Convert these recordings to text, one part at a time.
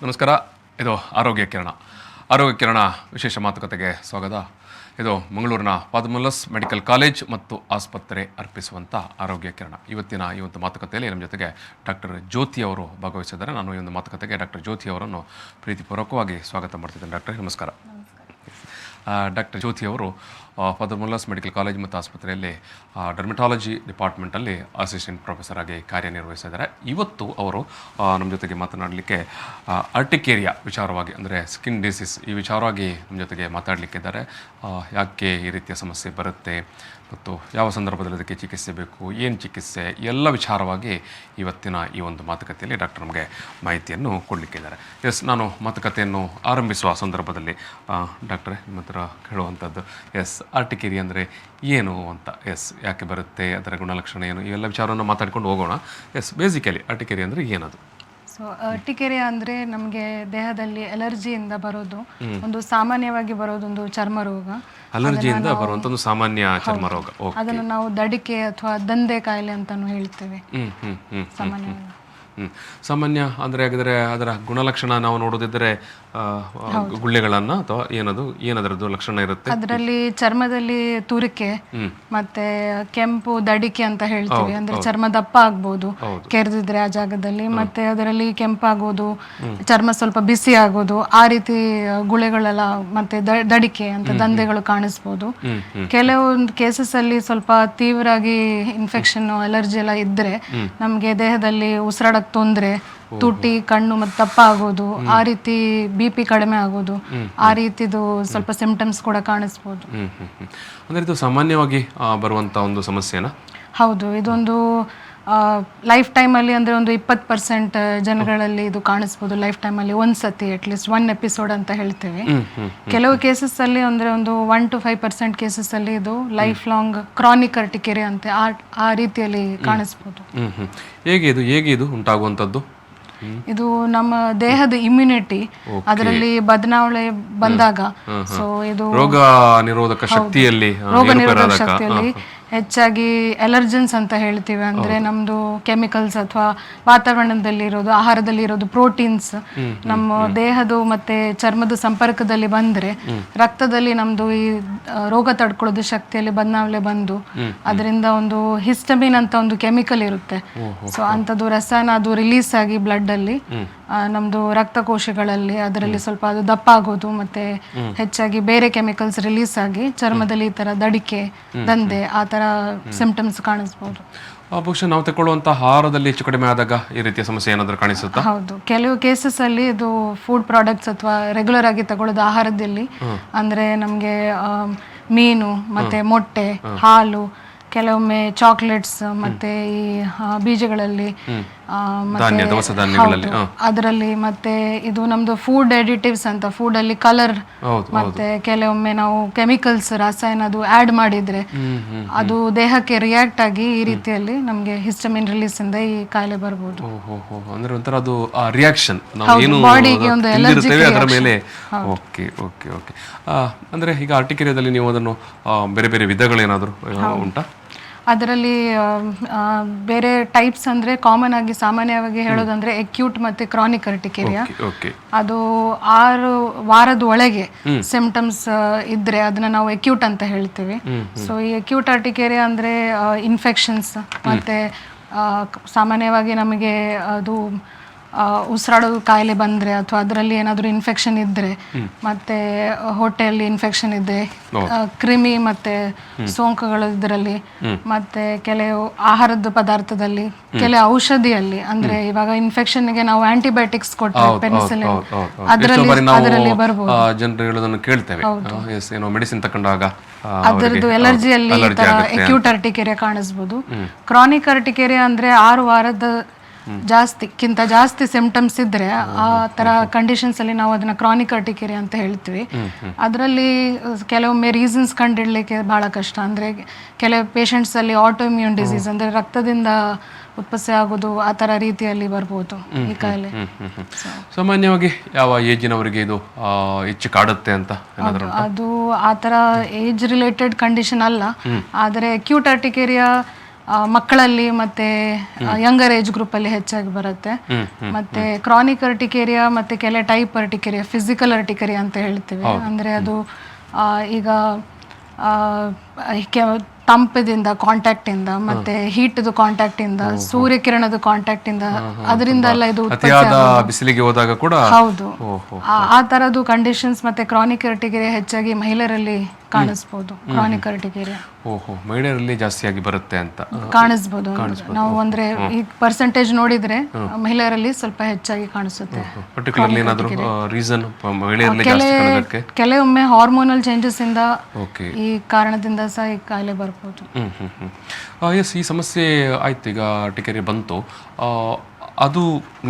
ನಮಸ್ಕಾರ. ಇದು ಆರೋಗ್ಯ ಕಿರಣ. ಆರೋಗ್ಯ ಕಿರಣ ವಿಶೇಷ ಮಾತುಕತೆಗೆ ಸ್ವಾಗತ. ಇದು ಮಂಗಳೂರಿನ ಪಾದಮಲ್ಲಸ್ ಮೆಡಿಕಲ್ ಕಾಲೇಜ್ ಮತ್ತು ಆಸ್ಪತ್ರೆ ಅರ್ಪಿಸುವಂಥ ಆರೋಗ್ಯ ಕಿರಣ. ಈ ಒಂದು ಮಾತುಕತೆಯಲ್ಲಿ ನಮ್ಮ ಜೊತೆಗೆ ಡಾಕ್ಟರ್ ಜ್ಯೋತಿ ಅವರು ಭಾಗವಹಿಸಿದ್ದಾರೆ. ನಾನು ಈ ಒಂದು ಮಾತುಕತೆಗೆ ಡಾಕ್ಟರ್ ಜ್ಯೋತಿ ಅವರನ್ನು ಪ್ರೀತಿಪೂರ್ವಕವಾಗಿ ಸ್ವಾಗತ ಮಾಡ್ತಿದ್ದೇನೆ. ಡಾಕ್ಟರ್ ನಮಸ್ಕಾರ. ಡಾಕ್ಟರ್ ಜ್ಯೋತಿ ಅವರು ಪಾದಮಲ್ಲಸ್ ಮೆಡಿಕಲ್ ಕಾಲೇಜ್ ಮತ್ತು ಆಸ್ಪತ್ರೆಯಲ್ಲಿ ಡರ್ಮಟಾಲಜಿ ಡಿಪಾರ್ಟ್ಮೆಂಟಲ್ಲಿ ಅಸಿಸ್ಟೆಂಟ್ ಪ್ರೊಫೆಸರ್ ಆಗಿ ಕಾರ್ಯನಿರ್ವಹಿಸಿದ್ದಾರೆ. ಇವತ್ತು ಅವರು ನಮ್ಮ ಜೊತೆಗೆ ಮಾತನಾಡಲಿಕ್ಕೆ ಅರ್ಟಿಕೇರಿಯಾ ವಿಚಾರವಾಗಿ, ಅಂದರೆ ಸ್ಕಿನ್ ಡಿಸೀಸ್, ಈ ವಿಚಾರವಾಗಿ ನಮ್ಮ ಜೊತೆಗೆ ಮಾತಾಡಲಿಕ್ಕಿದ್ದಾರೆ. ಯಾಕೆ ಈ ರೀತಿಯ ಸಮಸ್ಯೆ ಬರುತ್ತೆ ಮತ್ತು ಯಾವ ಸಂದರ್ಭದಲ್ಲಿ ಅದಕ್ಕೆ ಚಿಕಿತ್ಸೆ ಬೇಕು, ಏನು ಚಿಕಿತ್ಸೆ, ಎಲ್ಲ ವಿಚಾರವಾಗಿ ಇವತ್ತಿನ ಈ ಒಂದು ಮಾತುಕತೆಯಲ್ಲಿ ಡಾಕ್ಟರ್ ನಮಗೆ ಮಾಹಿತಿಯನ್ನು ಕೊಡಲಿಕ್ಕಿದ್ದಾರೆ. ನಾನು ಮಾತುಕತೆಯನ್ನು ಆರಂಭಿಸುವ ಸಂದರ್ಭದಲ್ಲಿ ಡಾಕ್ಟ್ರೇ ನಿಮ್ಮ ಹತ್ರ ಹೇಳುವಂಥದ್ದು, ಅರ್ಟಿಕೇರಿಯಾ ಅಂದರೆ ಏನು ಅಂತ, ಯಾಕೆ ಬರುತ್ತೆ, ಅದರ ಗುಣಲಕ್ಷಣ ಏನು, ಇವೆಲ್ಲ ವಿಚಾರವನ್ನು ಮಾತಾಡ್ಕೊಂಡು ಹೋಗೋಣ. ಬೇಸಿಕಲಿ ಅರ್ಟಿಕೇರಿಯಾ ಅಂದರೆ ಏನದು? ಸೊ ಅರ್ಟಿಕೇರಿಯಾ ಅಂದರೆ ನಮಗೆ ದೇಹದಲ್ಲಿ ಅಲರ್ಜಿಯಿಂದ ಬರೋದು, ಒಂದು ಸಾಮಾನ್ಯವಾಗಿ ಬರೋದೊಂದು ಚರ್ಮ ರೋಗ. ಅಲರ್ಜಿಯಿಂದ ಬರುವಂಥ ಒಂದು ಸಾಮಾನ್ಯ ಚರ್ಮ ರೋಗ. ಅದನ್ನು ನಾವು ದಡಿಕೆ ಅಥವಾ ದಂದೆ ಕಾಯಿಲೆ ಅಂತಾನು ಹೇಳ್ತೇವೆ ಸಾಮಾನ್ಯವಾಗಿ. ಸಾಮಾನ್ಯ ಅಂದರೆ ಹಾಗಿದ್ರೆ ಅದರ ಗುಣಲಕ್ಷಣ ನಾವು ನೋಡೋದಿದ್ದರೆ ಗುಳ್ಳೆಗಳನ್ನು ಅಥವಾ ಏನದರದ್ದು ಲಕ್ಷಣ ಇರುತ್ತೆ? ಅದರಲ್ಲಿ ಚರ್ಮದಲ್ಲಿ ತುರಿಕೆ ಮತ್ತೆ ಕೆಂಪು ದಡಿಕೆ ಅಂತ ಹೇಳ್ತೀವಿ. ಅಂದ್ರೆ ಚರ್ಮ ದಪ್ಪ ಆಗ್ಬೋದು ಕೆರೆದಿದ್ರೆ ಆ ಜಾಗದಲ್ಲಿ, ಮತ್ತೆ ಅದರಲ್ಲಿ ಕೆಂಪಾಗೋದು, ಚರ್ಮ ಸ್ವಲ್ಪ ಬಿಸಿ ಆಗೋದು, ಆ ರೀತಿ ಗುಳೆಗಳೆಲ್ಲ, ಮತ್ತೆ ದಡಿಕೆ ಅಂತ ದಂಧೆಗಳು ಕಾಣಿಸ್ಬೋದು. ಕೆಲವೊಂದು ಕೇಸಸ್ ಅಲ್ಲಿ ಸ್ವಲ್ಪ ತೀವ್ರವಾಗಿ ಇನ್ಫೆಕ್ಷನ್, ಅಲರ್ಜಿ ಎಲ್ಲ ಇದ್ರೆ ನಮ್ಗೆ ದೇಹದಲ್ಲಿ ಉಸಿರಾಡಕ್ ತೊಂದರೆ, ತುಟಿ, ಕಣ್ಣು ಮತ್ತೆ ದಪ್ಪ ಆಗೋದು, ಆ ರೀತಿ BP ಕಡಿಮೆ ಆಗೋದು, ಆ ರೀತಿದು ಸ್ವಲ್ಪ ಸಿಂಪ್ಟಮ್ಸ್ ಕೂಡ ಕಾಣಿಸ್ಬೋದು. ಅಂದ್ರೆ ಇದು ಸಾಮಾನ್ಯವಾಗಿ ಬರುವಂತ ಒಂದು ಸಮಸ್ಯೆನಾ? ಹೌದು, ಇದೊಂದು ಲೈಫ್ ಟೈಮಲ್ಲಿ ಅಂದರೆ ಒಂದು 20% ಜನಗಳಲ್ಲಿ ಇದು ಕಾಣಿಸ್ಬೋದು. ಲೈಫ್ ಟೈಮಲ್ಲಿ ಒಂದ್ಸತಿ ಅಟ್ಲೀಸ್ಟ್ 1 ಎಪಿಸೋಡ್ ಅಂತ ಹೇಳ್ತೇವೆ. ಕೆಲವು ಕೇಸಸ್ ಅಲ್ಲಿ ಅಂದರೆ ಒಂದು 1 to 5% ಕೇಸಸ್ ಅಲ್ಲಿ ಇದು ಲೈಫ್ ಲಾಂಗ್ ಕ್ರಾನಿಕ್ ಅರ್ಟಿಕೇರಿಯಾ ಅಂತ ಆ ರೀತಿಯಲ್ಲಿ ಕಾಣಿಸ್ಬೋದು. ಹೇಗೆ ಇದು ಉಂಟಾಗುವಂಥದ್ದು? ಇದು ನಮ್ಮ ದೇಹದ ಇಮ್ಯುನಿಟಿ ಅದರಲ್ಲಿ ಬದಲಾವಣೆ ಬಂದಾಗ, ಸೊ ಇದು ರೋಗ ನಿರೋಧಕ ಶಕ್ತಿಯಲ್ಲಿ ಹೆಚ್ಚಾಗಿ ಎಲರ್ಜೆನ್ಸ್ ಅಂತ ಹೇಳ್ತೀವಿ. ಅಂದ್ರೆ ನಮ್ದು ಕೆಮಿಕಲ್ಸ್ ಅಥವಾ ವಾತಾವರಣದಲ್ಲಿ ಇರೋದು, ಆಹಾರದಲ್ಲಿ ಇರೋದು ಪ್ರೋಟೀನ್ಸ್ ನಮ್ಮ ದೇಹದ ಮತ್ತೆ ಚರ್ಮದ ಸಂಪರ್ಕದಲ್ಲಿ ಬಂದ್ರೆ ರಕ್ತದಲ್ಲಿ ನಮ್ದು ಈ ರೋಗ ತಡ್ಕೊಳ್ಳೋದು ಶಕ್ತಿಯಲ್ಲಿ ಬದಲಾವಣೆ ಬಂದು ಅದರಿಂದ ಒಂದು ಹಿಸ್ಟಮಿನ್ ಅಂತ ಒಂದು ಕೆಮಿಕಲ್ ಇರುತ್ತೆ. ಸೊ ಅಂಥದ್ದು ರಸಾಯನ ಅದು ರಿಲೀಸ್ ಆಗಿ ಬ್ಲಡ್ ಅಲ್ಲಿ ನಮ್ದು ರಕ್ತಕೋಶಗಳಲ್ಲಿ ಅದರಲ್ಲಿ ಸ್ವಲ್ಪ ಅದು ದಪ್ಪ ಆಗೋದು, ಮತ್ತೆ ಹೆಚ್ಚಾಗಿ ಬೇರೆ ಕೆಮಿಕಲ್ಸ್ ರಿಲೀಸ್ ಆಗಿ ಚರ್ಮದಲ್ಲಿ ಈ ತರ ದಡಿಕೆ, ದಂಧೆ, ಆ ತರ ಸಿಂಪ್ಟಮ್ಸ್ ಕಾಣಿಸ್ಬೋದು. ಬಹುಶಃ ನಾವು ತಗೊಳ್ಳುವಂತ ಆಹಾರದಲ್ಲಿ ಹೆಚ್ಚು ಕಡಿಮೆ ಆದಾಗ ಈ ರೀತಿಯ ಸಮಸ್ಯೆ ಏನಾದರೂ ಕಾಣಿಸುತ್ತಾ? ಹೌದು, ಕೆಲವು ಕೇಸಸ್ ಅಲ್ಲಿ ಇದು ಫುಡ್ ಪ್ರಾಡಕ್ಟ್ಸ್ ಅಥವಾ ರೆಗ್ಯುಲರ್ ಆಗಿ ತಗೊಳ್ಳೋದು ಆಹಾರದಲ್ಲಿ, ಅಂದ್ರೆ ನಮ್ಗೆ ಮೀನು ಮತ್ತೆ ಮೊಟ್ಟೆ, ಹಾಲು, ಕೆಲವೊಮ್ಮೆ ಚಾಕ್ಲೇಟ್ಸ್, ಮತ್ತೆ ಈ ಬೀಜಗಳಲ್ಲಿ ಅದರಲ್ಲಿ, ಮತ್ತೆ ಇದು ನಮ್ದು ಫುಡ್ ಎಡಿಟಿವ್ಸ್ ಅಂತ, ಫುಡ್ ಅಲ್ಲಿ ಕಲರ್ ಮತ್ತೆ ಕೆಲವೊಮ್ಮೆ ನಾವು ಕೆಮಿಕಲ್ಸ್, ರಾಸಾಯನ ಅದು ಆಡ್ ಮಾಡಿದ್ರೆ ಅದು ದೇಹಕ್ಕೆ ರಿಯಾಕ್ಟ್ ಆಗಿ ಈ ರೀತಿಯಲ್ಲಿ ನಮ್ಗೆ ಹಿಸ್ಟಮಿನ್ ರಿಲೀಸ್ ಇಂದ ಈ ಕಾಯಿಲೆ ಬರ್ಬೋದು. ಅಂದ್ರೆ ಒಂಥರ ಅದು ರಿಯಾಕ್ಷನ್ ಬಾಡಿಗೆ ಒಂದು ಎಲರ್ಜಿ ಅದರ ಮೇಲೆ. Okay okay okay. ಅಂದ್ರೆ ಈಗ ಅರ್ಟಿಕೇರಿಯಾದಲ್ಲಿ ನೀವು ಅದನ್ನು ಬೇರೆ ಬೇರೆ ವಿಧಗಳೇನಾದರೂ ಉಂಟಾ? ಅದರಲ್ಲಿ ಬೇರೆ ಟೈಪ್ಸ್ ಅಂದ್ರೆ ಕಾಮನ್ ಆಗಿ ಸಾಮಾನ್ಯವಾಗಿ ಹೇಳೋದಂದ್ರೆ ಅಕ್ಯೂಟ್ ಮತ್ತೆ ಕ್ರಾನಿಕ್ ಅರ್ಟಿಕೇರಿಯಾ. ಅದು 6 ವಾರದ ಒಳಗೆ ಸಿಂಪ್ಟಮ್ಸ್ ಇದ್ರೆ ಅದನ್ನ ನಾವು ಅಕ್ಯೂಟ್ ಅಂತ ಹೇಳ್ತೀವಿ. ಸೊ ಈ ಅಕ್ಯೂಟ್ ಅರ್ಟಿಕೇರಿಯಾ ಅಂದ್ರೆ ಇನ್ಫೆಕ್ಷನ್ಸ್ ಮತ್ತೆ ಸಾಮಾನ್ಯವಾಗಿ ನಮಗೆ ಅದು ಉಸಿರಾಡೋದು ಕಾಯಿಲೆ ಬಂದ್ರೆ ಅಥವಾ ಅದರಲ್ಲಿ ಏನಾದರೂ ಇನ್ಫೆಕ್ಷನ್ ಇದ್ರೆ, ಮತ್ತೆ ಹೊಟ್ಟೆಯಲ್ಲಿ ಇನ್ಫೆಕ್ಷನ್ ಇದ್ರೆ, ಕ್ರಿಮಿ ಮತ್ತೆ ಸೋಂಕುಗಳು ಇದರಲ್ಲಿ, ಮತ್ತೆ ಕೆಲವು ಆಹಾರದ ಪದಾರ್ಥದಲ್ಲಿ, ಕೆಲವು ಔಷಧಿಯಲ್ಲಿ, ಅಂದ್ರೆ ಇವಾಗ ಇನ್ಫೆಕ್ಷನ್ಗೆ ನಾವು ಆಂಟಿಬಯೋಟಿಕ್ಸ್ ಕೊಟ್ಟರೆ ಪೆನಿಸಿಲಿನ್, ಅದರಲ್ಲಿ ಬರ್ಬೋದು. ಜನರು ಹೇಳೋದನ್ನು ಕೇಳ್ತೇವೆ, ಮೆಡಿಸಿನ್ ತಕೊಂಡಾಗ ಅದರದ್ದು ಎಲರ್ಜಿಯಲ್ಲಿ ಈ ತರ ಅಕ್ಯೂಟ್ ಅರ್ಟಿಕೇರಿಯಾ ಕಾಣಿಸ್ಬೋದು. ಕ್ರಾನಿಕ್ ಅರ್ಟಿಕೇರಿಯಾ ಅಂದ್ರೆ 6 ವಾರದ ಜಾಸ್ತಿ ಸಿಂಪ್ಟಮ್ಸ್ ಇದ್ರೆ ಆ ತರ ಕಂಡೀಷನ್ಸ್ ಅಲ್ಲಿ ನಾವು ಅದನ್ನ ಕ್ರಾನಿಕ್ ಅರ್ಟಿಕೇರಿಯಾ ಅಂತ ಹೇಳ್ತೀವಿ. ಅದರಲ್ಲಿ ಕೆಲವೊಮ್ಮೆ ರೀಸನ್ಸ್ ಕಂಡಿಡ್ಲಿಕ್ಕೆ ಬಹಳ ಕಷ್ಟ. ಅಂದ್ರೆ ಕೆಲವು ಪೇಷಂಟ್ಸ್ ಅಲ್ಲಿ ಆಟೋ ಇಮ್ಯೂನ್ ಡಿಸೀಸ್ ಅಂದ್ರೆ ರಕ್ತದಿಂದ ಉತ್ಪತ್ತಿ ಆಗೋದು, ಆ ತರ ರೀತಿಯಲ್ಲಿ ಬರ್ಬೋದು ಈ ಕಾಯಿಲೆ. ಸಾಮಾನ್ಯವಾಗಿ ಯಾವ ಏಜಿನವರಿಗೆ ಇದು ಹೆಚ್ಚು ಕಾಡುತ್ತೆ ಅಂತ? ಅದು ಆ ತರ ಏಜ್ ರಿಲೇಟೆಡ್ ಕಂಡೀಷನ್ ಅಲ್ಲ, ಆದರೆ ಅಕ್ಯೂಟ್ ಅರ್ಟಿಕೇರಿಯಾ ಮಕ್ಕಳಲ್ಲಿ ಮತ್ತೆ ಯಂಗರ್ ಏಜ್ ಗ್ರೂಪ್ ಅಲ್ಲಿ ಹೆಚ್ಚಾಗಿ ಬರುತ್ತೆ. ಮತ್ತೆ ಕ್ರಾನಿಕ್ ಅರ್ಟಿಕೇರಿಯಾ ಮತ್ತೆ ಕೆಲ ಟೈಪ್ ಅರ್ಟಿಕೇರಿಯಾ, ಫಿಸಿಕಲ್ ಅರ್ಟಿಕೇರಿಯಾ ಅಂತ ಹೇಳ್ತೀವಿ. ಅಂದ್ರೆ ಅದು ಈಗ ತಂಪದಿಂದ ಕಾಂಟ್ಯಾಕ್ಟ್ ಇಂದ ಮತ್ತೆ ಹೀಟ್ ಕಾಂಟ್ಯಾಕ್ಟ್ ಇಂದ, ಸೂರ್ಯಕಿರಣದ ಕಾಂಟ್ಯಾಕ್ಟ್ ಇಂದ, ಅದರಿಂದ ಎಲ್ಲ ಇದು ಅತಿಯಾದ ಬಿಸಿಲಿಗೆ ಹೋದಾಗ ಕೂಡ ಹೌದು. ಆ ತರದ್ದು ಕಂಡೀಷನ್ಸ್ ಮತ್ತೆ ಕ್ರಾನಿಕ್ ಅರ್ಟಿಕೇರಿಯಾ ಹೆಚ್ಚಾಗಿ ಮಹಿಳೆಯರಲ್ಲಿ ಕಾಣಿಸ್ಬೋದು. ಕ್ರಾನಿಕ್ ಅರ್ಟಿಕೇರಿಯಾ ಮಹಿಳೆಯರಲ್ಲಿ ಜಾಸ್ತಿಯಾಗಿ ಬರುತ್ತೆ ಅಂತ ಕಾಣಿಸ್ಬೋದು. ನಾವು ಅಂದ್ರೆ ಈ ಪರ್ಸೆಂಟೇಜ್ ನೋಡಿದ್ರೆ ಮಹಿಳೆಯರಲ್ಲಿ ಸ್ವಲ್ಪ ಹೆಚ್ಚಾಗಿ ಕಾಣಿಸುತ್ತೆ. ಪರ್ಟಿಕ್ಯುಲರ್ಲಿ ಏನಾದರೂ ರೀಸನ್ ಮಹಿಳೆಯರಲ್ಲಿ ಜಾಸ್ತಿ ಕಾಣೋದಕ್ಕೆ? ಕೆಲವೊಮ್ಮೆ ಹಾರ್ಮೋನಲ್ ಚೇಂಜಸ್ ಇಂದ ಈ ಕಾರಣದಿಂದ ಸಹ ಈ ಕಾಯಿಲೆ ಬರ್ಬೋದು. ಎಸ್, ಈ ಸಮಸ್ಯೆ ಆಯ್ತು, ಈಗ ಅರ್ಟಿಕೇರಿಯಾ ಬಂತು, ಅದು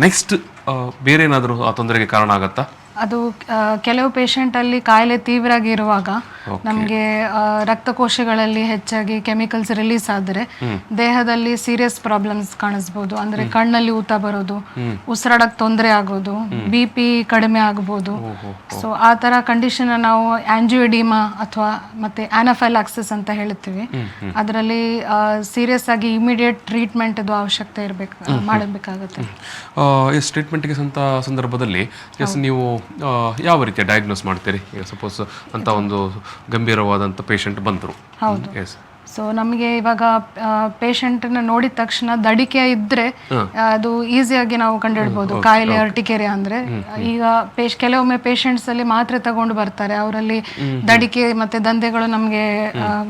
ನೆಕ್ಸ್ಟ್ ಬೇರೆ ಏನಾದರೂ ಆ ತೊಂದರೆಗೆ ಕಾರಣ ಆಗತ್ತಾ? ಅದು ಕೆಲವು ಪೇಷಂಟ್ ಅಲ್ಲಿ ಕಾಯಿಲೆ ತೀವ್ರ ಆಗಿರುವಾಗ ನಮಗೆ ರಕ್ತಕೋಶಗಳಲ್ಲಿ ಹೆಚ್ಚಾಗಿ ಕೆಮಿಕಲ್ಸ್ ರಿಲೀಸ್ ಆದರೆ ದೇಹದಲ್ಲಿ ಸೀರಿಯಸ್ ಪ್ರಾಬ್ಲಮ್ಸ್ ಕಾಣಿಸ್ಬೋದು. ಅಂದ್ರೆ ಕಣ್ಣಲ್ಲಿ ಊತ ಬರೋದು, ಉಸಿರಾಡಕ್ ತೊಂದರೆ ಆಗೋದು, BP ಕಡಿಮೆ ಆಗ್ಬೋದು. ಸೊ ಆ ತರ ಕಂಡೀಷನ್ ನಾವು ಆಂಜಿಯೋಡಿಮಾ ಅಥವಾ ಮತ್ತೆ ಆನಫೈಲಾಕ್ಸಿಸ್ ಅಂತ ಹೇಳ್ತೀವಿ. ಅದರಲ್ಲಿ ಸೀರಿಯಸ್ ಆಗಿ ಇಮಿಡಿಯೇಟ್ ಟ್ರೀಟ್ಮೆಂಟ್ ಅವಶ್ಯಕತೆ ಮಾಡಬೇಕಾಗುತ್ತೆ. ಎಸ್, ಟ್ರೀಟ್ಮೆಂಟ್ಗೆ ಸಂದರ್ಭದಲ್ಲಿ ಎಸ್ ನೀವು ಯಾವ ರೀತಿಯ ಡಯಾಗ್ನೋಸ್ ಮಾಡ್ತೀರಿ? ಈಗ ಸಪೋಸ್ ಅಂತ ಒಂದು ಗಂಭೀರವಾದಂಥ ಪೇಷಂಟ್ ಬಂದರು. ಹೌದು. ಸೊ ನಮಗೆ ಇವಾಗ ಪೇಷಂಟ್ನ ನೋಡಿದ ತಕ್ಷಣ ದಡಿಕೆ ಇದ್ರೆ ಅದು ಈಸಿಯಾಗಿ ನಾವು ಕಂಡುಹಿಡ್ಬೋದು ಕಾಯಿಲೆ ಅರ್ಟಿಕೇರಿಯಾ ಅಂದ್ರೆ. ಈಗ ಕೆಲವೊಮ್ಮೆ ಪೇಷಂಟ್ಸ್ ಅಲ್ಲಿ ಮಾತ್ರೆ ತಗೊಂಡು ಬರ್ತಾರೆ, ಅವರಲ್ಲಿ ದಡಿಕೆ ಮತ್ತೆ ದಂಧೆಗಳು ನಮಗೆ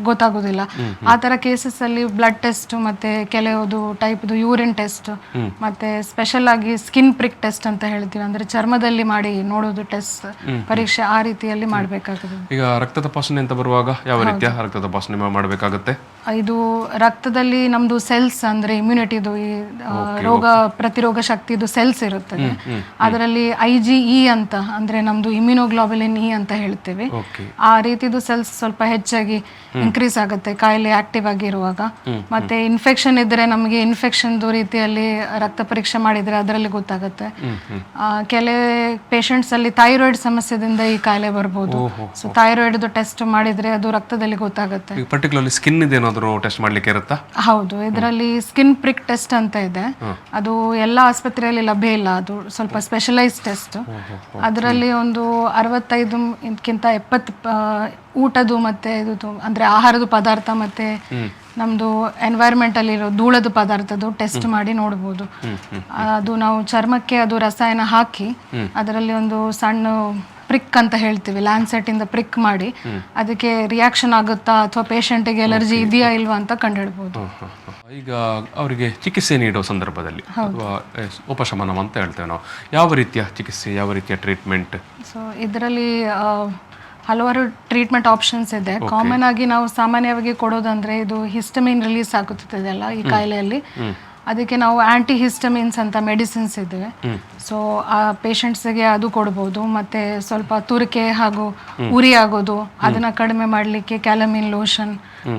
ಗೊತ್ತಾಗೋದಿಲ್ಲ. ಆ ತರ ಕೇಸಸ್ ಅಲ್ಲಿ ಬ್ಲಡ್ ಟೆಸ್ಟ್ ಮತ್ತೆ ಕೆಲವುದು ಟೈಪ್ದು ಯೂರಿನ್ ಟೆಸ್ಟ್ ಮತ್ತೆ ಸ್ಪೆಷಲ್ ಆಗಿ ಸ್ಕಿನ್ ಪ್ರಿಕ್ ಟೆಸ್ಟ್ ಅಂತ ಹೇಳ್ತೀವಿ, ಅಂದ್ರೆ ಚರ್ಮದಲ್ಲಿ ಮಾಡಿ ನೋಡೋದು ಟೆಸ್ಟ್ ಪರೀಕ್ಷೆ, ಆ ರೀತಿಯಲ್ಲಿ ಮಾಡಬೇಕಾಗುತ್ತೆ. ಈಗ ರಕ್ತ ತಪಾಸಣೆ ಅಂತ ಬರುವಾಗ ಯಾವ ರೀತಿಯ ರಕ್ತ ತಪಾಸಣೆ ಮಾಡಬೇಕಾಗುತ್ತೆ? ಇದು ರಕ್ತದಲ್ಲಿ ನಮ್ದು ಸೆಲ್ಸ್ ಅಂದ್ರೆ ಇಮ್ಯುನಿಟಿದು ಈ ರೋಗ ಪ್ರತಿರೋಧ ಶಕ್ತಿದು ಸೆಲ್ಸ್ ಇರುತ್ತದೆ. ಅದರಲ್ಲಿ IgE ಅಂತ ಅಂದ್ರೆ ನಮ್ದು ಇಮ್ಯುನೋಗ್ಲೋಬುಲಿನ್ E ಅಂತ ಹೇಳ್ತೇವೆ. ಆ ರೀತಿದು ಸೆಲ್ಸ್ ಸ್ವಲ್ಪ ಹೆಚ್ಚಾಗಿ ಇನ್ಕ್ರೀಸ್ ಆಗುತ್ತೆ ಕಾಯಿಲೆ ಆಕ್ಟಿವ್ ಆಗಿರುವಾಗ. ಮತ್ತೆ ಇನ್ಫೆಕ್ಷನ್ ಇದ್ರೆ ನಮಗೆ ಇನ್ಫೆಕ್ಷನ್ ರೀತಿಯಲ್ಲಿ ರಕ್ತ ಪರೀಕ್ಷೆ ಮಾಡಿದ್ರೆ ಅದರಲ್ಲಿ ಗೊತ್ತಾಗುತ್ತೆ. ಕೆಲ ಪೇಷಂಟ್ಸ್ ಅಲ್ಲಿ ಥೈರಾಯ್ಡ್ ಸಮಸ್ಯೆದಿಂದ ಈ ಕಾಯಿಲೆ ಬರ್ಬೋದು. ಸೊ ಥೈರಾಯ್ಡ್ ಟೆಸ್ಟ್ ಮಾಡಿದ್ರೆ ಅದು ರಕ್ತದಲ್ಲಿ ಗೊತ್ತಾಗುತ್ತೆ. ಪರ್ಟಿಕ್ಯುಲರ್ಲಿ ಸ್ಕಿನ್ ಏನಾದರೂ ಟೆಸ್ಟ್ ಮಾಡ್ಲಿಕ್ಕೆ ಇರುತ್ತಾ? ಹೌದು, ಇದರಲ್ಲಿ ಸ್ಕಿನ್ ಪ್ರಿಕ್ ಟೆಸ್ಟ್ ಅಂತ ಇದೆ. ಅದು ಎಲ್ಲ ಆಸ್ಪತ್ರೆಯಲ್ಲಿ ಲಭ್ಯ ಇಲ್ಲ, ಅದು ಸ್ವಲ್ಪ ಸ್ಪೆಷಲೈಸ್ ಟೆಸ್ಟ್. ಅದರಲ್ಲಿ ಒಂದು 65ಕ್ಕಿಂತ 70 ಊಟದ್ದು ಮತ್ತೆ ಇದು ಅಂದ್ರೆ ಆಹಾರದ ಪದಾರ್ಥ ಮತ್ತೆ ನಮ್ದು ಎನ್ವೈರ್ಮೆಂಟ್ ಅಲ್ಲಿ ಇರೋ ಧೂಳದ ಪದಾರ್ಥದ್ದು ಟೆಸ್ಟ್ ಮಾಡಿ ನೋಡ್ಬೋದು. ಅದು ನಾವು ಚರ್ಮಕ್ಕೆ ಅದು ರಸಾಯನ ಹಾಕಿ ಅದರಲ್ಲಿ ಒಂದು ಸಣ್ಣ ಪ್ರಿಕ್ ಅಂತ ಹೇಳ್ತೀವಿ, ಲ್ಯಾನ್ಸೆಟ್ ಇಂದ ಪ್ರಿಕ್ ಮಾಡಿ ಅದಕ್ಕೆ ರಿಯಾಕ್ಷನ್ ಆಗುತ್ತಾ ಅಥವಾ ಪೇಷಂಟಿಗೆ ಎಲರ್ಜಿ ಇದೆಯಾ ಇಲ್ವಾ ಅಂತ ಕಂಡುಹಿಡ್ಬೋದು. ಈಗ ಅವರಿಗೆ ಚಿಕಿತ್ಸೆ ನೀಡೋ ಸಂದರ್ಭದಲ್ಲಿ ಉಪಶಮನ ಅಂತ ಹೇಳ್ತೇವೆ ನಾವು, ಯಾವ ರೀತಿಯ ಚಿಕಿತ್ಸೆ, ಯಾವ ರೀತಿಯ ಟ್ರೀಟ್ಮೆಂಟ್? ಸೊ ಇದರಲ್ಲಿ ಹಲವಾರು ಟ್ರೀಟ್ಮೆಂಟ್ ಆಪ್ಷನ್ಸ್ ಇದೆ. ಕಾಮನ್ ಆಗಿ ನಾವು ಸಾಮಾನ್ಯವಾಗಿ ಕೊಡೋದಂದ್ರೆ ಇದು ಹಿಸ್ಟಮಿನ್ ರಿಲೀಸ್ ಆಗುತ್ತಿದೆಯಲ್ಲ ಈ ಕಾಯಿಲೆಯಲ್ಲಿ, ಅದಕ್ಕೆ ನಾವು ಆಂಟಿ ಹಿಸ್ಟಮಿನ್ಸ್ ಅಂತ ಮೆಡಿಸಿನ್ಸ್ ಇದ್ದೇವೆ. ಸೊ ಆ ಪೇಷಂಟ್ಸ್ಗೆ ಅದು ಕೊಡ್ಬೋದು. ಮತ್ತೆ ಸ್ವಲ್ಪ ತುರಿಕೆ ಹಾಗೂ ಉರಿ ಆಗೋದು ಅದನ್ನ ಕಡಿಮೆ ಮಾಡಲಿಕ್ಕೆ ಕ್ಯಾಲಮಿನ್ ಲೋಷನ್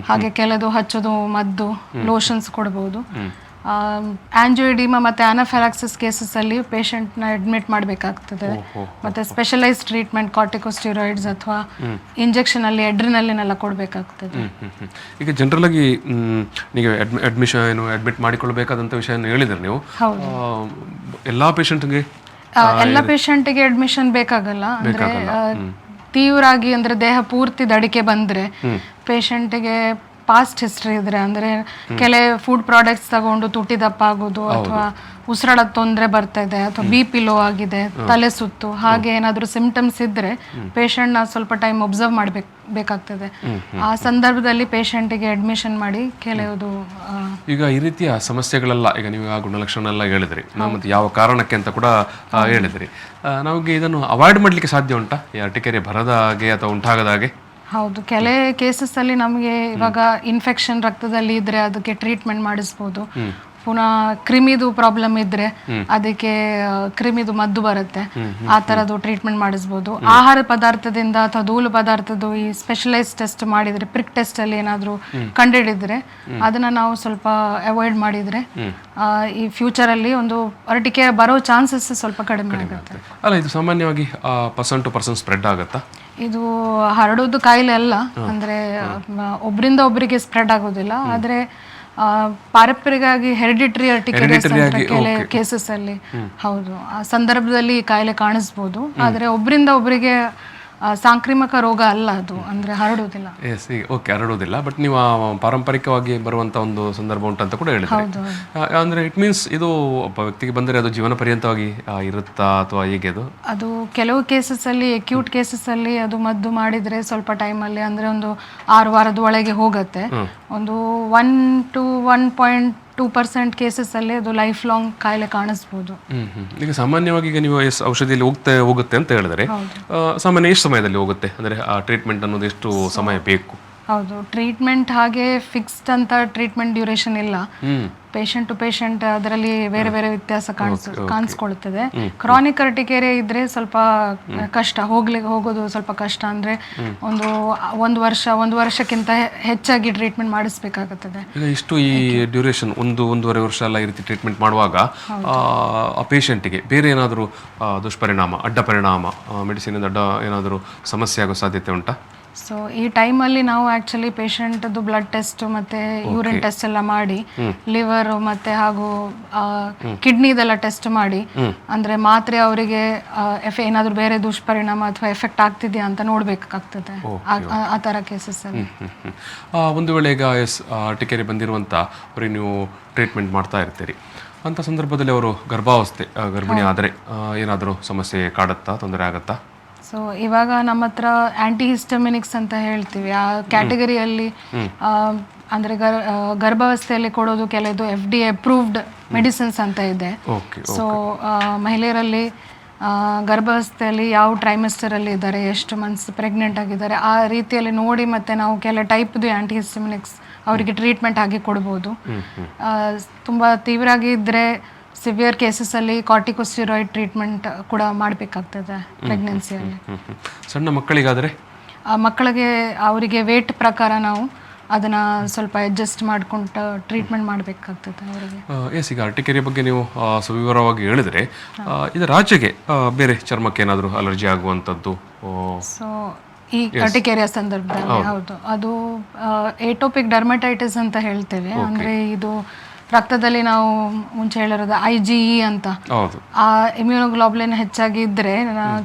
ಹಾಗೆ ಕೆಲದು ಹಚ್ಚೋದು ಮದ್ದು ಲೋಷನ್ಸ್ ಕೊಡ್ಬೋದು. ಆಂಜಿಯೋಡಿಮಾ ಮತ್ತೆ ಆನಫೈಲಾಕ್ಸಿಸ್ ಕೇಸಸ್ ಅಲ್ಲಿ ಪೇಷಂಟ್ನ ಅಡ್ಮಿಟ್ ಮಾಡಬೇಕಾಗ್ತದೆ. ಮತ್ತೆ ಸ್ಪೆಷಲೈಸ್ ಟ್ರೀಟ್ಮೆಂಟ್ ಕಾರ್ಟಿಕೋಸ್ಟಿರಾಯ್ಡ್ಸ್ ಅಥವಾ ಇಂಜೆಕ್ಷನ್ ಅಲ್ಲಿ ಎಡ್ರಿನಲ್ಲಿನೆಲ್ಲ ಕೊಡಬೇಕಾಗ್ತದೆ. ಈಗ ಜನರಲ್ ಆಗಿ ನೀವು ಅಡ್ಮಿಟ್ ಮಾಡಿಕೊಳ್ಬೇಕಾದಂಥ ವಿಷಯ ಹೇಳಿದ್ರೆ ನೀವು ಎಲ್ಲಾ ಪೇಷಂಟ್ಗೆ ಅಡ್ಮಿಷನ್ ಬೇಕಾಗಲ್ಲ. ಅಂದ್ರೆ ತೀವ್ರ ಆಗಿ ಅಂದ್ರೆ ದೇಹ ಪೂರ್ತಿ ದಡಿಕೆ ಬಂದ್ರೆ ಪೇಷಂಟ್ಗೆ ಪಾಸ್ಟ್ ಹಿಸ್ಟ್ರಿ ಇದ್ರೆ ಅಂದ್ರೆ ಕೆಲ ಫುಡ್ ಪ್ರಾಡಕ್ಟ್ಸ್ ತಗೊಂಡು ತುಟಿ ದಪ್ಪ ಆಗೋದು ಅಥವಾ ಉಸಿರಾಡೋದು ತೊಂದರೆ ಬರ್ತಾ ಇದೆ ಅಥವಾ BP ಲೋ ಆಗಿದೆ, ತಲೆ ಸುತ್ತು, ಹಾಗೆ ಏನಾದರೂ ಸಿಂಪ್ಟಮ್ಸ್ ಇದ್ರೆ ಪೇಷಂಟ್ನ ಸ್ವಲ್ಪ ಟೈಮ್ ಒಬ್ಸರ್ವ್ ಮಾಡಬೇಕಾಗ್ತದೆ. ಆ ಸಂದರ್ಭದಲ್ಲಿ ಪೇಷಂಟಿಗೆ ಅಡ್ಮಿಷನ್ ಮಾಡಿ ಕೆಲವುದು. ಈಗ ಈ ರೀತಿಯ ಸಮಸ್ಯೆಗಳೆಲ್ಲ ಈಗ ನೀವು ಆ ಗುಣಲಕ್ಷಣ ಎಲ್ಲ ಹೇಳಿದ್ರಿ, ಮತ್ತೆ ಯಾವ ಕಾರಣಕ್ಕೆ ಅಂತ ಕೂಡ ಹೇಳಿದ್ರಿ. ನಮಗೆ ಇದನ್ನು ಅವಾಯ್ಡ್ ಮಾಡಲಿಕ್ಕೆ ಸಾಧ್ಯ ಉಂಟಾ, ಈ ಅರ್ಟಿಕೇರಿಯಾ ಬರದ ಹಾಗೆ ಅಥವಾ ಉಂಟಾಗದ ಹಾಗೆ? ಹೌದು, ಕೆಲ ಕೇಸಸ್ ಅಲ್ಲಿ ನಮಗೆ ಇವಾಗ ಇನ್ಫೆಕ್ಷನ್ ರಕ್ತದಲ್ಲಿ ಇದ್ರೆ ಅದಕ್ಕೆ ಟ್ರೀಟ್ಮೆಂಟ್ ಮಾಡಿಸ್ಬೋದು. ಪುನಃ ಕ್ರಿಮಿದು ಪ್ರಾಬ್ಲಮ್ ಇದ್ರೆ ಅದಕ್ಕೆ ಕ್ರಿಮಿದು ಮದ್ದು ಬರುತ್ತೆ, ಆ ತರದ್ದು ಟ್ರೀಟ್ಮೆಂಟ್ ಮಾಡಿಸ್ಬೋದು. ಆಹಾರ ಪದಾರ್ಥದಿಂದ ಅಥವಾ ಧೂಳು ಪದಾರ್ಥದ್ದು ಈ ಸ್ಪೆಷಲೈಸ್ ಟೆಸ್ಟ್ ಮಾಡಿದ್ರೆ ಪ್ರಿಕ್ ಟೆಸ್ಟ್ ಅಲ್ಲಿ ಏನಾದ್ರು ಕಂಡುಹಿಡಿದ್ರೆ ಅದನ್ನ ನಾವು ಸ್ವಲ್ಪ ಅವಾಯ್ಡ್ ಮಾಡಿದ್ರೆ ಈ ಫ್ಯೂಚರ್ ಅಲ್ಲಿ ಒಂದು ಅರ್ಟಿಕೆ ಬರೋ ಚಾನ್ಸಸ್ ಸ್ವಲ್ಪ ಕಡಿಮೆ ಆಗುತ್ತೆ. ಅಲ್ಲ, ಇದು ಸಾಮಾನ್ಯವಾಗಿ ಪರ್ಸನ್ ಟು ಪರ್ಸನ್ ಸ್ಪ್ರೆಡ್ ಆಗುತ್ತಾ? ಇದು ಹರಡೋದು ಕಾಯಿಲೆ ಅಲ್ಲ, ಅಂದ್ರೆ ಒಬ್ರಿಂದ ಒಬ್ಬರಿಗೆ ಸ್ಪ್ರೆಡ್ ಆಗೋದಿಲ್ಲ. ಆದ್ರೆ ಪಾರಂಪರಿಕವಾಗಿ ಹೆರಿಡಿಟರಿ Hereditary ಆಗಿ, ಕೆಲವು ಕೇಸಸ್ ಅಲ್ಲಿ ಹೌದು ಆ ಸಂದರ್ಭದಲ್ಲಿ ಈ ಕಾಯಿಲೆ ಕಾಣಿಸ್ಬೋದು, ಆದರೆ ಒಬ್ಬರಿಂದ ಒಬ್ಬರಿಗೆ ಸಾಂಕ್ರಾಮಿಕ ರೋಗ ಅಲ್ಲ ಅದು, ಅಂದ್ರೆ ಹರಡುವುದಿಲ್ಲ. ಎಸ್, ಓಕೆ, ಹರಡುವುದಿಲ್ಲ. ಬಟ್ ನೀವು ಪಾರಂಪರಿಕವಾಗಿ ಬರುವಂಥ ಒಂದು ಸಂದರ್ಭ ಉಂಟಂತ ಕೂಡ ಹೇಳಿದ್ರೆ, ಅಂದರೆ ಇಟ್ ಮೀನ್ಸ್ ಇದು ಒಬ್ಬ ವ್ಯಕ್ತಿಗೆ ಬಂದರೆ ಅದು ಜೀವನ ಪರ್ಯಂತವಾಗಿ ಇರುತ್ತಾ ಅಥವಾ ಹೇಗೆ ಅದು? ಅದು ಕೆಲವು ಕೇಸಸ್ ಅಲ್ಲಿ, ಅಕ್ಯೂಟ್ ಕೇಸಸ್ ಅಲ್ಲಿ ಅದು ಮದ್ದು ಮಾಡಿದ್ರೆ ಸ್ವಲ್ಪ ಟೈಮಲ್ಲಿ, ಅಂದ್ರೆ ಒಂದು 6 ವಾರದ ಒಳಗೆ ಹೋಗುತ್ತೆ. ಒಂದು 1 to 1.2% ಕೇಸಸ್ ಅಲ್ಲಿ ಅದು ಲೈಫ್ ಲಾಂಗ್ ಕಾಯಿಲೆ ಕಾಣಿಸ್ಬೋದು. ಈಗ ಸಾಮಾನ್ಯವಾಗಿ ಈಗ ನೀವು ಔಷಧಿಯಲ್ಲಿ ಹೋಗುತ್ತೆ ಅಂತ ಹೇಳಿದ್ರೆ, ಸಾಮಾನ್ಯ ಎಷ್ಟು ಸಮಯದಲ್ಲಿ ಹೋಗುತ್ತೆ? ಅಂದರೆ ಆ ಟ್ರೀಟ್ಮೆಂಟ್ ಅನ್ನೋದು ಎಷ್ಟು ಸಮಯ ಬೇಕು? ಹೌದು, ಟ್ರೀಟ್ಮೆಂಟ್ ಹಾಗೆ ಫಿಕ್ಸ್ಡ್ ಅಂತ ಟ್ರೀಟ್ಮೆಂಟ್ ಡ್ಯೂರೇಷನ್ ಇಲ್ಲ. ಪೇಷಂಟ್ ಟು ಪೇಷಂಟ್ ಅದರಲ್ಲಿ ಬೇರೆ ಬೇರೆ ವ್ಯತ್ಯಾಸ ಕಾಣಿಸ್ಕೊಳ್ಳುತ್ತದೆ. ಕ್ರಾನಿಕ್ ಅರ್ಟಿಕೇರಿಯಾ ಇದ್ರೆ ಸ್ವಲ್ಪ ಕಷ್ಟ, ಹೋಗೋದು ಸ್ವಲ್ಪ ಕಷ್ಟ. ಅಂದ್ರೆ ಒಂದು ವರ್ಷಕ್ಕಿಂತ ಹೆಚ್ಚಾಗಿ ಟ್ರೀಟ್ಮೆಂಟ್ ಮಾಡಿಸ್ಬೇಕಾಗುತ್ತದೆ. ಈಗ ಇಷ್ಟು ಈ ಡ್ಯೂರೇಷನ್ 1-1.5 ವರ್ಷ ಎಲ್ಲ ಈ ರೀತಿ ಟ್ರೀಟ್ಮೆಂಟ್ ಮಾಡುವಾಗ ಆ ಪೇಷಂಟಿಗೆ ಬೇರೆ ಏನಾದರೂ ದುಷ್ಪರಿಣಾಮ, ಅಡ್ಡ ಪರಿಣಾಮ, ಮೆಡಿಸಿನ್ ಅಡ್ಡ ಏನಾದರೂ ಸಮಸ್ಯೆ ಆಗೋ ಸಾಧ್ಯತೆ ಉಂಟಾ? ಸೊ ಈ ಟೈಮಲ್ಲಿ ನಾವು ಆ್ಯಕ್ಚುಲಿ ಪೇಷಂಟ್ದು ಬ್ಲಡ್ ಟೆಸ್ಟ್ ಮತ್ತು ಯೂರಿನ್ ಟೆಸ್ಟ್ ಎಲ್ಲ ಮಾಡಿ, ಲಿವರ್ ಮತ್ತು ಹಾಗೂ ಕಿಡ್ನಿದೆಲ್ಲ ಟೆಸ್ಟ್ ಮಾಡಿ, ಅಂದರೆ ಮಾತ್ರೆ ಅವರಿಗೆ ಏನಾದರೂ ಬೇರೆ ದುಷ್ಪರಿಣಾಮ ಅಥವಾ ಎಫೆಕ್ಟ್ ಆಗ್ತಿದೆಯಾ ಅಂತ ನೋಡಬೇಕಾಗ್ತದೆ ಆ ಥರ ಕೇಸಸ್ಸಲ್ಲಿ. ಒಂದು ವೇಳೆ ಈಗ ಅರ್ಟಿಕೇರಿಯಾ ಬಂದಿರುವಂಥ ಅವ್ರಿಗೆ ನೀವು ಟ್ರೀಟ್ಮೆಂಟ್ ಮಾಡ್ತಾ ಇರ್ತೀರಿ, ಅಂಥ ಸಂದರ್ಭದಲ್ಲಿ ಅವರು ಗರ್ಭಿಣಿ ಆದರೆ ಏನಾದರೂ ಸಮಸ್ಯೆ ಕಾಡುತ್ತಾ, ತೊಂದರೆ ಆಗುತ್ತಾ? ಸೊ ಇವಾಗ ನಮ್ಮ ಹತ್ರ ಆ್ಯಂಟಿಹಿಸ್ಟಮಿನಿಕ್ಸ್ ಅಂತ ಹೇಳ್ತೀವಿ, ಆ ಕ್ಯಾಟಗರಿಯಲ್ಲಿ ಅಂದರೆ ಗರ್ಭಾವಸ್ಥೆಯಲ್ಲಿ ಕೊಡೋದು ಕೆಲವು FDA ಅಪ್ರೂವ್ಡ್ ಮೆಡಿಸಿನ್ಸ್ ಅಂತ ಇದೆ. ಸೊ ಮಹಿಳೆಯರಲ್ಲಿ ಗರ್ಭಾವಸ್ಥೆಯಲ್ಲಿ ಯಾವ ಟ್ರೈಮೆಸ್ಟರಲ್ಲಿ ಇದ್ದಾರೆ, ಎಷ್ಟು ಮಂತ್ಸ್ ಪ್ರೆಗ್ನೆಂಟ್ ಆಗಿದ್ದಾರೆ, ಆ ರೀತಿಯಲ್ಲಿ ನೋಡಿ ಮತ್ತೆ ನಾವು ಕೆಲ ಟೈಪ್ದು ಆ್ಯಂಟಿಹಿಸ್ಟಮಿನಿಕ್ಸ್ ಅವರಿಗೆ ಟ್ರೀಟ್ಮೆಂಟ್ ಆಗಿ ಕೊಡ್ಬೋದು. ತುಂಬ ತೀವ್ರ ಆಗಿ ಇದ್ದರೆ ಸಿವಿಯರ್ ಕೇಸಸ್ಸಲ್ಲಿ ಕಾರ್ಟಿಕೋಸ್ಟಿರಾಯ್ಡ್ ಟ್ರೀಟ್ಮೆಂಟ್ ಕೂಡ ಮಾಡಬೇಕಾಗ್ತದೆ ಪ್ರೆಗ್ನೆನ್ಸಿಯಲ್ಲಿ. ಸಣ್ಣ ಮಕ್ಕಳಿಗಾದರೆ ಮಕ್ಕಳಿಗೆ ಅವರಿಗೆ ವೇಟ್ ಪ್ರಕಾರ ನಾವು ಅದನ್ನ ಸ್ವಲ್ಪ ಅಡ್ಜಸ್ಟ್ ಮಾಡ್ಕೊಂಡು ಟ್ರೀಟ್ಮೆಂಟ್ ಮಾಡಬೇಕಾಗ್ತದೆ ಅವರಿಗೆ. ಎಸ್, ಈಗ ಅರ್ಟಿಕೇರಿಯಾ ಬಗ್ಗೆ ನೀವು ಸವಿವರವಾಗಿ ಹೇಳಿದರೆ, ಇದರ ಆಚೆಗೆ ಬೇರೆ ಚರ್ಮಕ್ಕೆ ಏನಾದರೂ ಅಲರ್ಜಿ ಆಗುವಂಥದ್ದು? ಸೊ ಈ ಅರ್ಟಿಕೇರಿಯಾ ಸಂದರ್ಭದಲ್ಲಿ ಹೌದು, ಅದು ಏಟೋಪಿಕ್ ಡರ್ಮಟೈಟಿಸ್ ಅಂತ ಹೇಳ್ತೇವೆ. ಅಂದರೆ ಇದು ರಕ್ತದಲ್ಲಿ ನಾವು ಮುಂಚೆ ಹೇಳಿರೋದು IgE ಅಂತ, ಆ ಇಮ್ಯುನೋಗ್ಲೋಬ್ಲಿನ್ ಹೆಚ್ಚಾಗಿ ಇದ್ದರೆ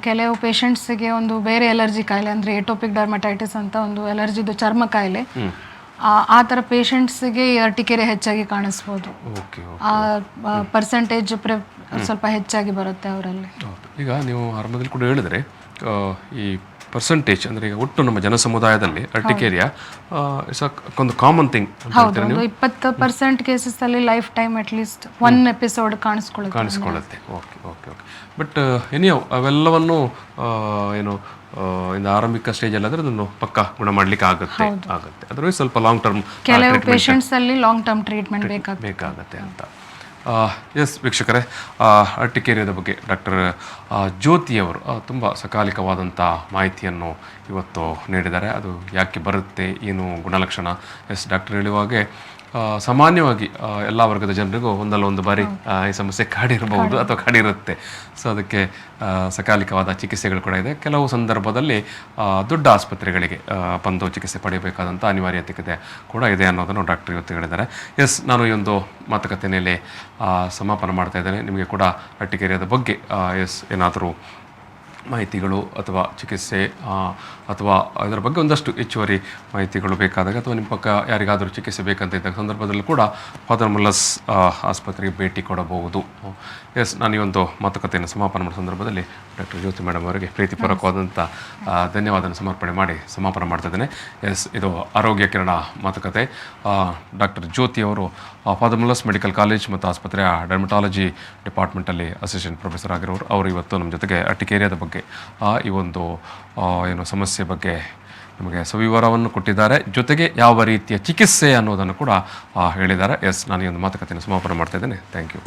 ಕೆಲವು ಪೇಷಂಟ್ಸಿಗೆ ಒಂದು ಬೇರೆ ಎಲರ್ಜಿ ಕಾಯಿಲೆ, ಅಂದರೆ ಏಟೋಪಿಕ್ ಡರ್ಮಟೈಟಿಸ್ ಅಂತ ಒಂದು ಎಲರ್ಜಿದು ಚರ್ಮ ಕಾಯಿಲೆ, ಆ ಥರ ಪೇಷಂಟ್ಸಿಗೆ ಈ ಅರ್ಟಿಕೇರಿಯಾ ಹೆಚ್ಚಾಗಿ ಕಾಣಿಸ್ಬೋದು. ಆ ಪರ್ಸೆಂಟೇಜ್ ಸ್ವಲ್ಪ ಹೆಚ್ಚಾಗಿ ಬರುತ್ತೆ ಅವರಲ್ಲಿ. ಈಗ ನೀವು ಆರಂಭದಲ್ಲಿ ಕೂಡ ಹೇಳಿದರೆ ಈ ಪರ್ಸೆಂಟೇಜ್ ಅಂದರೆ ಈಗ ಒಟ್ಟು ನಮ್ಮ ಜನ ಸಮುದಾಯದಲ್ಲಿ ಅರ್ಟಿಕೇರಿಯಾ ಒಂದು ಕಾಮನ್ ಥಿಂಗ್. ಹೌದು, 20% ಕೇಸಸ್ ಅಲ್ಲಿ ಲೈಫ್ ಟೈಮ್ ಅಟ್ಲೀಸ್ಟ್ 1 ಎಪಿಸೋಡ್ ಕಾಣಿಸ್ಕೊಳ್ಳುತ್ತೆ. ಓಕೆ. ಬಟ್ ಎನಿಯೋ ಅವೆಲ್ಲವನ್ನು ಏನು ಇಂದ ಆರಂಭಿಕ ಸ್ಟೇಜ್ ಅಲ್ಲಾದ್ರೆ ಅದನ್ನು ಪಕ್ಕ ಗುಣ ಮಾಡ್ಲಿಕ್ಕೆ ಆಗುತ್ತೆ. ಅದರಲ್ಲಿ ಸ್ವಲ್ಪ ಲಾಂಗ್ ಟರ್ಮ್ ಕೆಲವು ಪೇಷಂಟ್ಸ್ ಅಲ್ಲಿ ಲಾಂಗ್ ಟರ್ಮ್ ಟ್ರೀಟ್ಮೆಂಟ್ ಬೇಕಾಗುತ್ತೆ ಅಂತ. ಎಸ್ ವೀಕ್ಷಕರೇ, ಅರ್ಟಿಕೇರಿಯಾದ ಬಗ್ಗೆ ಡಾಕ್ಟರ್ ಜ್ಯೋತಿಯವರು ತುಂಬ ಸಕಾಲಿಕವಾದಂಥ ಮಾಹಿತಿಯನ್ನು ಇವತ್ತು ನೀಡಿದ್ದಾರೆ. ಅದು ಯಾಕೆ ಬರುತ್ತೆ, ಏನು ಗುಣಲಕ್ಷಣ. ಎಸ್, ಡಾಕ್ಟರ್ ಹೇಳುವಾಗೆ ಸಾಮಾನ್ಯವಾಗಿ ಎಲ್ಲ ವರ್ಗದ ಜನರಿಗೂ ಒಂದಲ್ಲ ಒಂದು ಬಾರಿ ಈ ಸಮಸ್ಯೆ ಕಾಡಿರಬಹುದು ಅಥವಾ ಕಾಡಿರುತ್ತೆ. ಸೊ ಅದಕ್ಕೆ ಸಕಾಲಿಕವಾದ ಚಿಕಿತ್ಸೆಗಳು ಕೂಡ ಇದೆ. ಕೆಲವು ಸಂದರ್ಭದಲ್ಲಿ ದೊಡ್ಡ ಆಸ್ಪತ್ರೆಗಳಿಗೆ ಬಂದು ಚಿಕಿತ್ಸೆ ಪಡೆಯಬೇಕಾದಂಥ ಅನಿವಾರ್ಯತೆ ಕೂಡ ಇದೆ ಅನ್ನೋದನ್ನು ಡಾಕ್ಟರ್ ಇವತ್ತು ಹೇಳಿದ್ದಾರೆ. ಎಸ್, ನಾನು ಈ ಒಂದು ಮಾತುಕತೆಯಲ್ಲಿ ಸಮಾಪನ ಮಾಡ್ತಾ ಇದ್ದೇನೆ. ನಿಮಗೆ ಕೂಡ ಅರ್ಟಿಕೇರಿಯಾದ ಬಗ್ಗೆ ಏನಾದರೂ ಮಾಹಿತಿಗಳು ಅಥವಾ ಚಿಕಿತ್ಸೆ ಅಥವಾ ಅದರ ಬಗ್ಗೆ ಒಂದಷ್ಟು ಹೆಚ್ಚುವರಿ ಮಾಹಿತಿಗಳು ಬೇಕಾದಾಗ ಅಥವಾ ನಿಮ್ಮ ಪಕ್ಕ ಯಾರಿಗಾದರೂ ಚಿಕಿತ್ಸೆ ಬೇಕಂತ ಇದ್ದ ಸಂದರ್ಭದಲ್ಲೂ ಕೂಡ ಫಾದರ್ ಮುಲ್ಲಸ್ ಆಸ್ಪತ್ರೆಗೆ ಭೇಟಿ ಕೊಡಬಹುದು. ಎಸ್, ನಾನು ಈ ಒಂದು ಮಾತುಕತೆಯನ್ನು ಸಮಾಪನ ಮಾಡೋ ಸಂದರ್ಭದಲ್ಲಿ ಡಾಕ್ಟರ್ ಜ್ಯೋತಿ ಮೇಡಮ್ ಅವರಿಗೆ ಪ್ರೀತಿಪೂರ್ವಕವಾದಂಥ ಧನ್ಯವಾದನ ಸಮರ್ಪಣೆ ಮಾಡಿ ಸಮಾಪನ ಮಾಡ್ತಾ ಇದ್ದೇನೆ. ಎಸ್, ಇದು ಆರೋಗ್ಯ ಕಿರಣ ಮಾತುಕತೆ. ಡಾಕ್ಟರ್ ಜ್ಯೋತಿ ಅವರು ಫಾದರ್ ಮುಲ್ಲಸ್ ಮೆಡಿಕಲ್ ಕಾಲೇಜ್ ಮತ್ತು ಆಸ್ಪತ್ರೆಯ ಡರ್ಮಟಾಲಜಿ ಡಿಪಾರ್ಟ್ಮೆಂಟಲ್ಲಿ ಅಸಿಸ್ಟೆಂಟ್ ಪ್ರೊಫೆಸರ್ ಆಗಿರೋರು. ಅವರು ಇವತ್ತು ನಮ್ಮ ಜೊತೆಗೆ ಅರ್ಟಿಕೇರಿಯಾದ ಬಗ್ಗೆ ಈ ಒಂದು ಸಮಸ್ಯೆ ಬಗ್ಗೆ ನಮಗೆ ಸವಿವರವನ್ನು ಕೊಟ್ಟಿದ್ದಾರೆ. ಜೊತೆಗೆ ಯಾವ ರೀತಿಯ ಚಿಕಿತ್ಸೆ ಅನ್ನೋದನ್ನು ಕೂಡ ಹೇಳಿದ್ದಾರೆ. ಎಸ್, ನಾನು ಈ ಒಂದು ಮಾತುಕತೆಯನ್ನು ಸಮಾಪನ ಮಾಡ್ತಾ ಇದ್ದೇನೆ. Thank you.